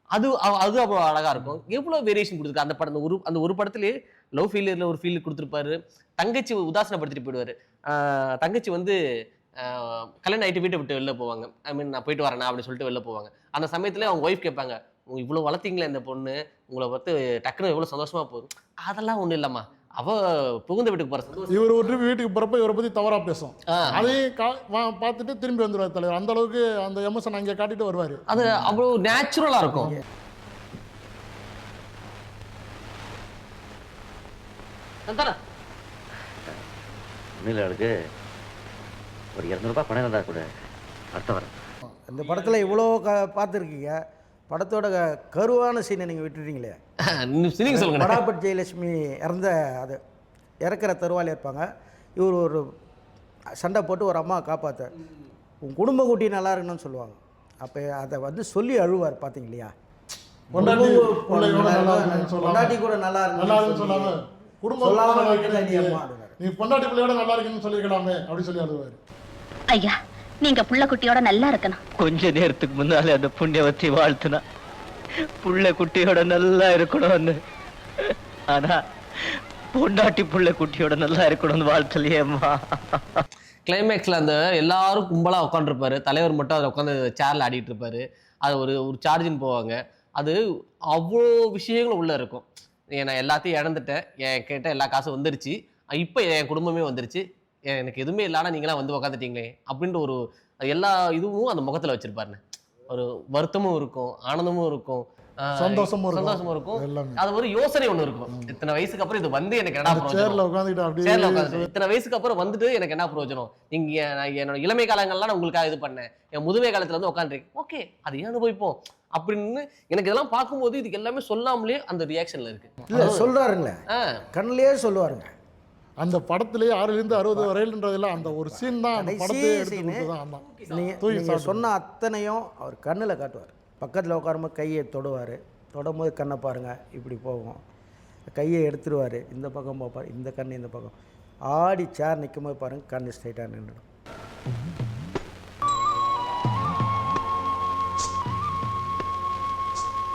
அது அவ்வளோ அழகாக இருக்கும். எவ்வளோ வேரியேஷன் கொடுத்துருக்கு அந்த படம். அந்த ஒரு படத்துலேயே லவ் ஃபெயிலியரில் ஒரு ஃபீல் கொடுத்துருப்பாரு. தங்கச்சி உதாசனப்படுத்திட்டு போயிடுவார். தங்கச்சி வந்து கல்யாணம் ஆகிட்டு வீட்டை விட்டு வெளில போவாங்க. ஐ மீன் நான் போயிட்டு வரேன்னா அப்படின்னு சொல்லிட்டு வெளில போவாங்க. அந்த சமயத்தில் அவங்க ஒய்ஃப் கேட்பாங்க, இவ்வளோ வளர்த்தீங்களே இந்த பொண்ணு, உங்களை பார்த்து டக்குன்னு எவ்வளோ சந்தோஷமாக போகுது. அதெல்லாம் ஒன்றும் இல்லைம்மா, அவ புகுந்த வீட்டுக்கு போகிற சந்தோஷம். இவர் ஒரு வீட்டுக்கு போகிறப்ப இவரை பற்றி தவறாக பேசும், அதையும் பார்த்துட்டு திரும்பி வந்துடுவார் தலைவர். அந்த அளவுக்கு அந்த எமோஷன் அங்கே காட்டிட்டு வருவார். அது அவ்வளோ நேச்சுரலாக இருக்கும். இருக்கு ஒரு 200 ரூபாய் பணம் இருந்தால் கூட அடுத்த வரேன். இந்த படத்தில் இவ்வளோ பார்த்துருக்கீங்க, படத்தோட கருவான சீனை நீங்கள் விட்டுட்டீங்களே. படாபட் ஜெயலட்சுமி அது இறக்குற தருவாயில் இருப்பாங்க. இவர் ஒரு சண்டை போட்டு ஒரு அம்மா காப்பாற்ற, உன் குடும்ப குட்டி நல்லா இருக்கணும்னு சொல்லுவாங்க. அப்போ அதை வந்து சொல்லி அழுவார், பார்த்தீங்க இல்லையா? பொண்டாட்டி கூட நல்லா இருக்குன்னு சொல்லாம நீ பொண்டாட்டி பிள்ளையோட நல்லா இருக்குன்னு சொல்லிக்கலாமே அப்படி சொல்லி அழுவாரு. ஐயா, நீங்க புள்ள குட்டியோட நல்லா இருக்கணும். கொஞ்ச நேரத்துக்கு முன்னாலே அந்த புண்ணியவத்தி வாழ்த்துனா புள்ள குட்டியோட நல்லா இருக்கணும்னு, ஆனா பொண்டாட்டி புள்ள குட்டியோட நல்லா இருக்கணும்னு வாழ்த்தலையேம்மா. கிளைமேக்ஸில் அந்த எல்லாரும் கும்பலாக உட்காந்துருப்பாரு, தலைவர் மட்டும் அதில் உட்காந்து சேரில் ஆடிட்டு இருப்பாரு. அது ஒரு சார்ஜின்னு போவாங்க. அது அவ்வளோ விஷயங்களும் உள்ளே இருக்கும். நான் எல்லாத்தையும் இழந்துட்டேன், என் கிட்ட எல்லா காசும் வந்துருச்சு, இப்போ என் குடும்பமே வந்துருச்சு, எனக்கு எதுவுமே இல்லாமல் நீங்களாம் வந்து உக்காந்துட்டீங்களே அப்படின்ற ஒரு எல்லா இதுவும் அந்த முகத்தில் வச்சிருப்பாருன்னு. ஒரு வருத்தமும் இருக்கும், ஆனந்தமும் இருக்கும், சந்தோஷமும் இருக்கும். அது ஒரு யோசனை ஒன்று இருக்கும். இத்தனை வயசுக்கு அப்புறம் இது வந்து எனக்கு என்ன பிரயோஜனம், இத்தனை வயசுக்கு அப்புறம் வந்துட்டு எனக்கு என்ன பிரயோஜனம், நீங்க என்னோட இளமை காலங்கள்லாம் நான் உங்களுக்காக இது பண்ணேன், என் முதுமை காலத்துல வந்து உட்காந்துருக்கேன், ஓகே அது ஏன் அனுபவிப்போம் அப்படின்னு. எனக்கு இதெல்லாம் பார்க்கும்போது இதுக்கு எல்லாமே சொல்லாமலே அந்த ரியாக்ஷன்ல இருக்கு. சொல்றாருங்களே, கண்ணிலேயே சொல்லுவாருங்க. அந்த படத்திலேயே 6லேருந்து 60 வரையில்ன்றதுல அந்த ஒரு சீன் தான் அந்த படத்தையே எடுத்து கொடுத்ததான் அண்ணா. நீங்கள் சொன்ன அத்தனையும் அவர் கண்ணில் காட்டுவார். பக்கத்தில் உட்காரும்போது கையை தொடுவார், தொடும்போது கண்ணை பாருங்கள் இப்படி போகும், கையை எடுத்துருவார், இந்த பக்கம் பார்ப்பார், இந்த கண் இந்த பக்கம் ஆடி சேர் நிற்கும் போது பாருங்கள் கண் ஸ்ட்ரைட்டாக நின்றுடும்.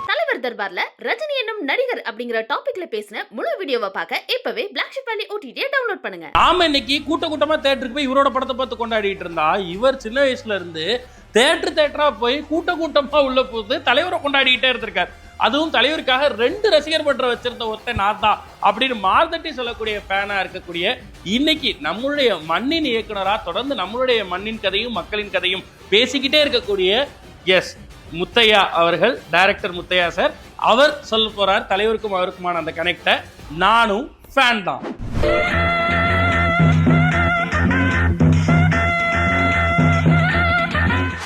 தலைவர் தர்பார்ல ரஜினி என்னும் நடிகர் அப்படிங்கிற டாபிக்ல பேசின முழு வீடியோவை பார்க்க இப்பவே Black Sheep Valley OTT download பண்ணுங்க. நாம இன்னைக்கு கூட்டமா தியேட்டருக்கு போய் இவரோட படத்தை பார்த்து கொண்டாடிட்டு இருந்தா, இவர் சின்ன வயசுல இருந்து தியேட்டரா போய் கூட்டமா உள்ள போது தலைவரை கொண்டாடிக்கிட்டே இருந்திருக்காரு. அதுவும் தலைவருக்காக 2 ரசிகர் மன்றம் வச்சிருந்த ஒருத்தன் நான் தான் அப்படின்னு மார்தட்டி சொல்லக்கூடிய ஃபேனா இருக்கக்கூடிய இன்னைக்கு நம்மளுடைய மண்ணின் இயக்குனரா தொடர்ந்து நம்மளுடைய மண்ணின் கதையும் மக்களின் கதையும் பேசிக்கிட்டே இருக்கக்கூடிய முத்தையா அவர்கள், டைரக்டர் முத்தையா சார், அவர் சொல்ல போறார் தலைவருக்கும் அவருக்குமான அந்த கனெக்டை. நானும் ஃபேன் தான்.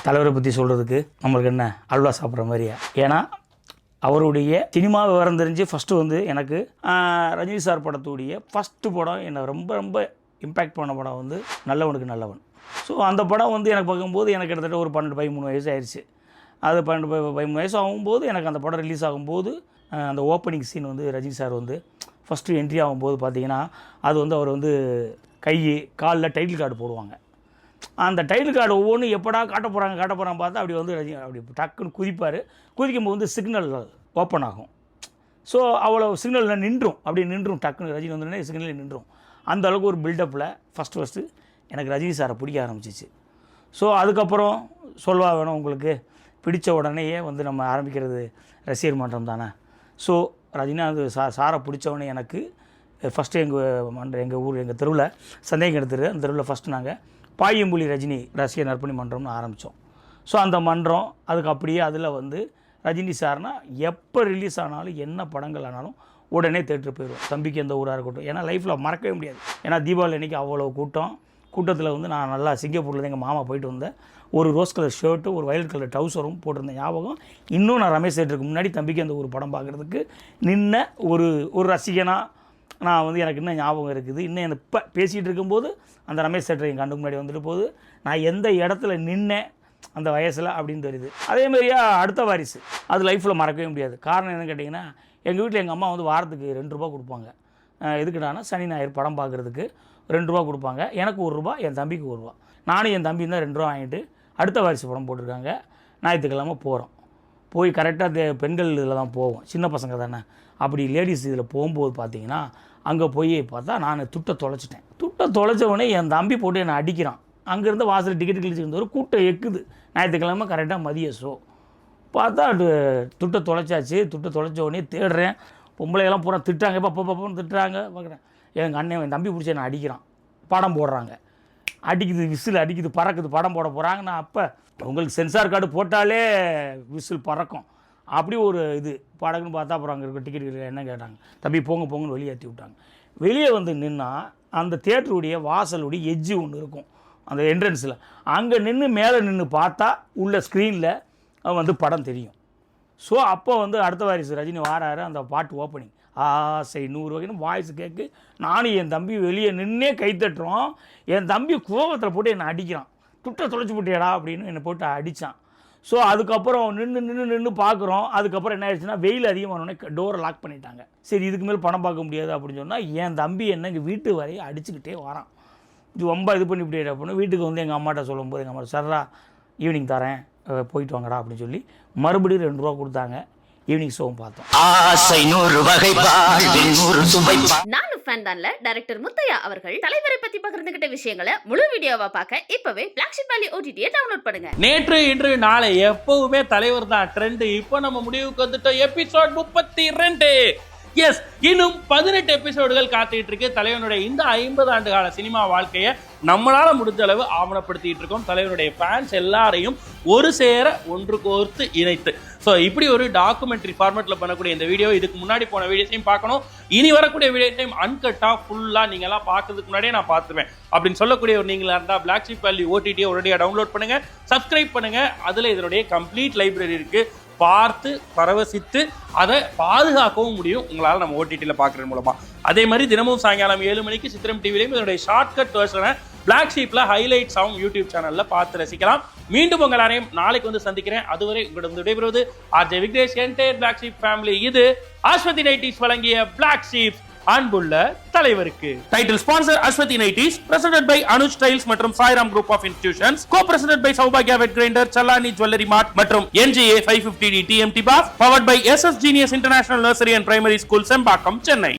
தலைவரை பற்றி சொல்கிறதுக்கு நம்மளுக்கு என்ன அல்வா சாப்பிட்ற மாதிரியா? ஏன்னா அவருடைய சினிமா விவரம் தெரிஞ்சு ஃபஸ்ட்டு வந்து எனக்கு ரஜினி சார் படத்துடைய ஃபஸ்ட்டு படம் என்னை ரொம்ப ரொம்ப இம்பேக்ட் பண்ண படம் வந்து நல்லவனுக்கு நல்லவன். ஸோ அந்த படம் வந்து எனக்கு பார்க்கும்போது எனக்கு கிட்டத்தட்ட ஒரு 12-13 வயசு ஆயிடுச்சு. அது 12-13 வயசு ஆகும்போது எனக்கு அந்த படம் ரிலீஸ் ஆகும்போது அந்த ஓப்பனிங் சீன் வந்து ரஜினி சார் வந்து ஃபஸ்ட்டு என்ட்ரி ஆகும்போது பார்த்தீங்கன்னா அது வந்து அவர் வந்து கை காலில் டைட்டில் கார்டு போடுவாங்க. அந்த டைட்டில் கார்டு ஒவ்வொன்றும் எப்படா காட்ட போகிறாங்க பார்த்தா அப்படி வந்து ரஜினி அப்படி டக்குன்னு குதிக்கும்போது வந்து சிக்னல் ஓப்பன் ஆகும். ஸோ அவ்வளோ சிக்னலில் நின்றும் டக்குன்னு ரஜினி வந்து சிக்னலில் நின்றும். அந்த அளவுக்கு ஒரு பில்டப்பில் ஃபஸ்ட்டு எனக்கு ரஜினி சாரை பிடிக்க ஆரம்பிச்சிச்சு. ஸோ அதுக்கப்புறம் சொல்வா வேணும் உங்களுக்கு பிடித்த உடனேயே வந்து நம்ம ஆரம்பிக்கிறது ரசிகர் மன்றம் தானே. ஸோ ரஜினிகாந்த் சாரை பிடிச்சவொடனே எனக்கு ஃபஸ்ட்டு எங்கள் ஊர் எங்கள் தெருவில் சந்தேகம் எடுத்துரு அந்த தெருவில் ஃபஸ்ட்டு நாங்கள் பாயம்புலி ரஜினி ரசிகர் நற்பணி மன்றம்னு ஆரம்பித்தோம். ஸோ அந்த மன்றம் அதுக்கு அப்படியே அதில் வந்து ரஜினி சார்னா எப்போ ரிலீஸ் ஆனாலும் என்ன படங்கள் ஆனாலும் உடனே தேட்டர் போயிடுவோம். தம்பிக்கு எந்த ஊராக இருக்கட்டும், ஏன்னா லைஃப்பில் மறக்கவே முடியாது. ஏன்னா தீபாவளி அன்றைக்கி அவ்வளோ கூட்டத்தில் வந்து நான் நல்லா சிங்கப்பூரில் எங்கள் மாமா போயிட்டு வந்தேன். ஒரு ரோஸ் கலர் ஷர்ட்டு ஒரு வயலட் கலர் ட்ரௌசரும் போட்டிருந்த ஞாபகம் இன்னும் நான் ரமேஷ் தேட்டருக்கு முன்னாடி தம்பிக்கு அந்த ஒரு படம் பார்க்குறதுக்கு நின்ன ஒரு ரசிகனாக நான் வந்து எனக்கு இன்னும் ஞாபகம் இருக்குது. இன்னும் எனக்கு இப்போ பேசிகிட்டு இருக்கும்போது அந்த ரமேஷ் தேட்டர் என் கண்ணுக்கு முன்னாடி வந்துட்டு போது நான் எந்த இடத்துல நின்னேன் அந்த வயசில் அப்படின்னு தெரியுது. அதேமாதிரியா அடுத்த வாரிசு அது லைஃப்பில் மறக்கவே முடியாது. காரணம் என்னன்னு கேட்டிங்கன்னா எங்கள் வீட்டில் எங்கள் அம்மா வந்து வாரத்துக்கு 2 ரூபா கொடுப்பாங்க. எதுக்குடானா சனி ஞாயிறு படம் பார்க்குறதுக்கு 2 ரூபா கொடுப்பாங்க. எனக்கு 1 ரூபா, என் தம்பிக்கு 1 ரூபா. நானும் என் தம்பி தான் 2 ரூபா வாங்கிட்டு அடுத்த வாரிசு படம் போட்டிருக்காங்க. ஞாயிற்றுக்கிழமை போகிறோம். போய் கரெக்டாக பெண்கள் இதில் தான் போவோம், சின்ன பசங்க தானே. அப்படி லேடிஸ் இதில் போகும்போது பார்த்தீங்கன்னா அங்கே போய் பார்த்தா நான் துட்டை தொலைச்சவொடனே என் தம்பி போட்டு என்னை அடிக்கிறான். அங்கேருந்து வாசல் டிக்கெட் கிழிச்சிருந்த ஒரு கூட்டம் எக்குது. ஞாயிற்றுக்கிழமை கரெக்டாக மதிய ஷோ பார்த்தா துட்டை தொலைச்ச உடனே தேடுறேன். பொம்பளையெல்லாம் பூரா திட்டுறாங்க, இப்போ திட்டுறாங்க பார்க்குறேன். எங்கள் அண்ணன் என் தம்பி பிடிச்சி என்னை அடிக்கிறான். படம் போடுறாங்க, அடிக்குது, விசில் அடிக்குது, பறக்குது, படம் போட போகிறாங்க. நான் அப்போ உங்களுக்கு சென்சார் கார்டு போட்டாலே விசில் பறக்கும். அப்படி ஒரு இது படக்குன்னு பார்த்தா அப்புறம் அங்கே இருக்க டிக்கெட் என்ன கேட்டாங்க, தம்பி போங்கன்னு வெளியேற்றி விட்டாங்க. வெளியே வந்து நின்னால் அந்த தேட்டருடைய வாசலுடைய எட்ஜு ஒன்று இருக்கும் அந்த என்ட்ரன்ஸில். அங்கே மேலே நின்று பார்த்தா உள்ள ஸ்க்ரீனில் வந்து படம் தெரியும். ஸோ அப்போ வந்து அடுத்த வாரிசு ரஜினி வாராரு, அந்த பாட்டு ஓப்பனிங் ஆசை 100 வகைன்னு வாய்ஸ் கேட்கு. நானும் என் தம்பி வெளியே நின்னே கைத்தட்டுறோம். என் தம்பி கோபத்தில் போட்டு என்னை அடிக்கிறான். துட்டை தொலைச்சி போட்டியடா அப்படின்னு என்னை போட்டு அடித்தான். ஸோ அதுக்கப்புறம் நின்று பார்க்குறோம். அதுக்கப்புறம் என்ன ஆயிடுச்சுன்னா வெயில் அதிகமானோடனே டோரை லாக் பண்ணிட்டாங்க. சரி இதுக்கு மேலே படம் பார்க்க முடியாது அப்படின்னு சொன்னால் என் தம்பி என்ன இங்கே வீட்டு வரையும் அடிச்சுக்கிட்டே வரான். இது ரொம்ப இது பண்ணி இப்படி அப்படின்னு வீட்டுக்கு வந்து எங்கள் அம்மாட்ட சொல்லும்போது எங்கள் அம்மா சர்ரா ஈவினிங் தரேன் போயிட்டு வாங்கடா அப்படின்னு சொல்லி மறுபடியும் 2 ரூபா கொடுத்தாங்க. ஈவினிங் ஷோவும் பார்த்தோம். நானும் ஃபேன் தான்ல டைரக்டர் முத்தையா அவர்கள் தலைவரை பத்தி பகிர்ந்துகிட்ட விஷயங்களை முழு வீடியோவா பார்க்க இப்பவே Black Sheep Valley OTT download பண்ணுங்க. நேற்று இன்று நாளை எப்பவுமே தலைவர் தான் ட்ரெண்ட். இப்போ நம்ம முடிவுக்கு வந்துட்டோம். எபிசோட் 32. எஸ், இன்னும் 18 எபிசோடுகள் காத்துட்டு இருக்கு. தலைவனுடைய இந்த 50 ஆண்டு கால சினிமா வாழ்க்கையை நம்மளால முடிஞ்ச அளவு ஆவணப்படுத்திட்டு இருக்கோம். தலைவனுடைய ஃபேன்ஸ் எல்லாரையும் ஒரு சேர ஒன்று கோர்த்து இணைத்து. ஸோ இப்படி ஒரு டாக்குமெண்ட்ரி ஃபார்மேட்ல பண்ணக்கூடிய இந்த வீடியோ, இதுக்கு முன்னாடி போன வீடியோஸையும் பார்க்கணும், இனி வரக்கூடிய வீடியோஸையும் அன்கட்டா ஃபுல்லா நீங்க எல்லாம் பார்க்கறதுக்கு முன்னாடியே நான் பார்த்துருவேன் அப்படின்னு சொல்லக்கூடிய ஒரு நீங்களா இருந்தா Black Sheep Valley OTT உடனடியாக டவுன்லோட் பண்ணுங்க, சப்ஸ்கிரைப் பண்ணுங்க. அதுல இதனுடைய கம்ப்ளீட் லைப்ரரி இருக்கு. பார்த்து பரவசித்து அதை பாதுகாக்கவும் முடியும் உங்களால் நம்ம ஓடிடியில் பார்க்குறது மூலமா. அதே மாதிரி தினமும் சாயங்காலம் 7 மணிக்கு சித்திரம் டிவிலையும் இதனுடைய ஷார்ட்கட் வெர்ஷனை பிளாக் ஷீப்ல ஹைலைட் சவுண்ட் யூடியூப் சேனல்ல பார்த்து ரசிக்கலாம். மீண்டும் உங்கள் எல்லாரையும் நாளைக்கு வந்து சந்திக்கிறேன். அதுவரை உங்களிடம் விடைபெறுவது RJ Vignesh, entire black sheep family. இது அஸ்வதி நைட்டிஸ் வழங்கிய பிளாக் ஷீப் அன்புள்ள தலைவருக்கு. Title sponsor Aswathi nighties, presented by Anuj tiles மற்றும் Sairam group of institutions, co presented by சௌபாக்யா wet grinder, Challani jewellery mart மற்றும் NGA 550D TMT bars, powered by SS Genius International Nursery and Primary School, Sembakkam, Chennai.